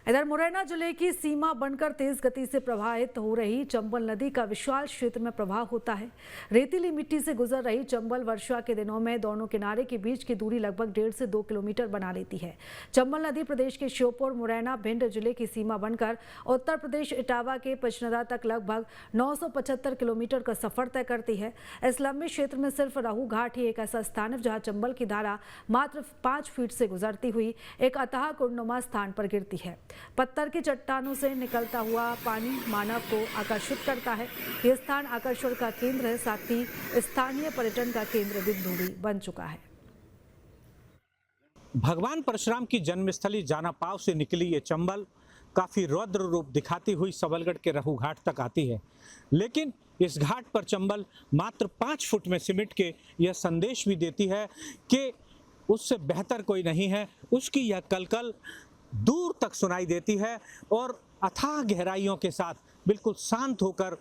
इधर मुरैना जिले की सीमा बनकर तेज गति से प्रवाहित हो रही चंबल नदी का विशाल क्षेत्र में प्रवाह होता है। रेतीली मिट्टी से गुजर रही चंबल वर्षा के दिनों में दोनों किनारे के बीच की दूरी लगभग 1.5 से 2 किलोमीटर बना लेती है। चंबल नदी प्रदेश के श्योपुर, मुरैना, भिंड जिले की सीमा बनकर उत्तर प्रदेश इटावा के पचनदा तक लगभग 975 किलोमीटर का सफर तय करती है। इस लंबे क्षेत्र में सिर्फ रहू घाट ही एक ऐसा स्थान है जहाँ चंबल की धारा मात्र 5 फीट से गुजरती हुई एक अथाह कुंडनुमा स्थान पर गिरती है। पत्थर की चट्टानों से निकलता हुआ पानी मानव को आकर्षित करता है। यह स्थान आकर्षण का केंद्र है, साथ ही स्थानीय पर्यटन का केंद्र बिंदु भी बन चुका है। भगवान परशुराम की जन्मस्थली जानापाव से निकली ये चंबल काफी रौद्र रूप दिखाती हुई सबलगढ़ के रहू घाट तक आती है, लेकिन इस घाट पर चंबल मात्र 5 फुट में सिमट के यह संदेश भी देती है कि उससे बेहतर कोई नहीं है। उसकी यह कलकल दूर तक सुनाई देती है और अथाह गहराइयों के साथ बिल्कुल शांत होकर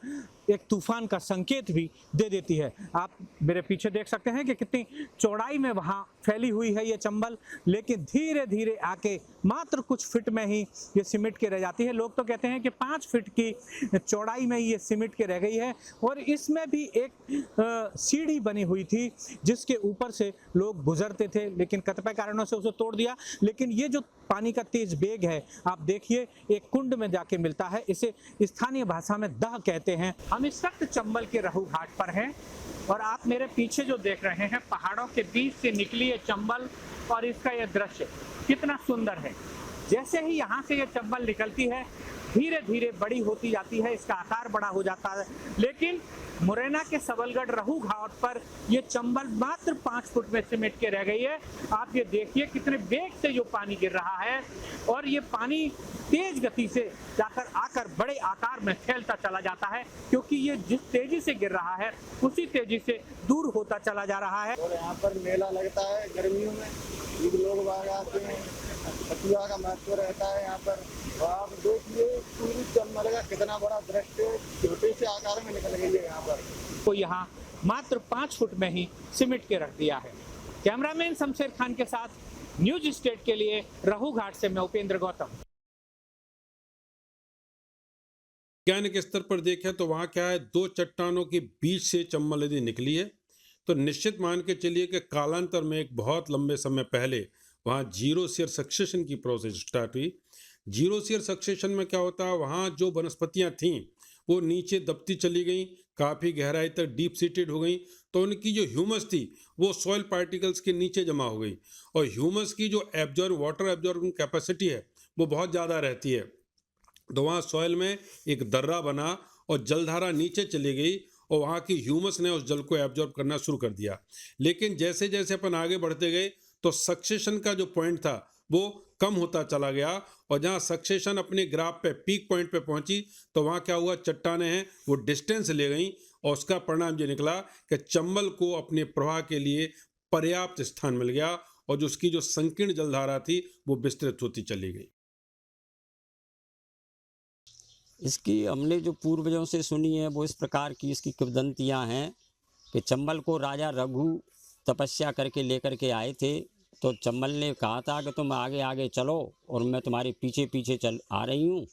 एक तूफान का संकेत भी दे देती है। आप मेरे पीछे देख सकते हैं कि कितनी चौड़ाई में वहाँ फैली हुई है ये चंबल, लेकिन धीरे धीरे आके मात्र कुछ फीट में ही ये सिमट के रह जाती है। लोग तो कहते हैं कि 5 फीट की चौड़ाई में ये सिमट के रह गई है और इसमें भी एक सीढ़ी बनी हुई थी जिसके ऊपर से लोग गुजरते थे, लेकिन कतिपय कारणों से उसे तोड़ दिया। लेकिन ये जो पानी का तेज बेग है, आप देखिए, एक कुंड में जाके मिलता है। इसे स्थानीय भाषा में दह कहते हैं। हम इस वक्त चंबल के रहू घाट पर हैं और आप मेरे पीछे जो देख रहे हैं, पहाड़ों के बीच से निकली ये चंबल और इसका यह दृश्य कितना सुंदर है। जैसे ही यहाँ से ये चंबल निकलती है, धीरे धीरे बड़ी होती जाती है, इसका आकार बड़ा हो जाता है। लेकिन मुरैना के सबलगढ़ रहू घाट पर ये चंबल मात्र 5 फुट में सिमट के रह गई है। आप ये देखिए कितने वेग से जो पानी गिर रहा है और ये पानी तेज गति से जाकर आकर बड़े आकार में फैलता चला जाता है, क्योंकि ये जिस तेजी से गिर रहा है उसी तेजी से दूर होता चला जा रहा है। और यहाँ पर मेला लगता है गर्मियों में, लोग बाहर आते हैं, पटुआ का महत्व रहता है यहाँ पर। आप देखिए पूरी चंबल का कितना बड़ा दृश्य छोटे से आकार में निकल गई है यहाँ पर। तो यहाँ मात्र 5 फुट में ही सिमट के रख दिया है। कैमरामैन शमशेर खान के साथ न्यूज स्टेट के लिए रहू घाट से मैं उपेंद्र गौतम। वैज्ञानिक स्तर पर देखें तो वहाँ क्या है, 2 चट्टानों के बीच से चंबल नदी निकली है। तो निश्चित मान के चलिए कि कालांतर में एक बहुत लंबे समय पहले वहाँ जीरो शेयर सक्सेशन की प्रोसेस स्टार्ट हुई। जीरो शेयर सक्सेशन में क्या होता है, वहाँ जो वनस्पतियाँ थीं वो नीचे दबती चली गई, काफ़ी गहराई तक डीप सीटेड हो गई। तो उनकी जो ह्यूमस थी वो सॉइल पार्टिकल्स के नीचे जमा हो गई और ह्यूमस की जो वाटर एब्जॉर्बिंग कैपेसिटी है वो बहुत ज़्यादा रहती है। तो वहाँ सॉइल में एक दर्रा बना और जलधारा नीचे चली गई और वहाँ की ह्यूमस ने उस जल को एब्जॉर्ब करना शुरू कर दिया। लेकिन जैसे जैसे अपन आगे बढ़ते गए तो सक्सेशन का जो पॉइंट था वो कम होता चला गया और जहाँ सक्सेशन अपने ग्राफ पे पीक पॉइंट पे पहुंची तो वहाँ क्या हुआ, चट्टानें हैं वो डिस्टेंस ले गई और उसका परिणाम ये निकला कि चंबल को अपने प्रवाह के लिए पर्याप्त स्थान मिल गया और जो उसकी जो संकीर्ण जलधारा थी वो विस्तृत होती चली गई। इसकी हमने जो पूर्वजों से सुनी है वो इस प्रकार की इसकी किंवदंतियाँ हैं कि चंबल को राजा रघु तपस्या करके लेकर के आए थे। तो चंबल ने कहा था कि तुम आगे आगे चलो और मैं तुम्हारे पीछे पीछे चल आ रही हूँ।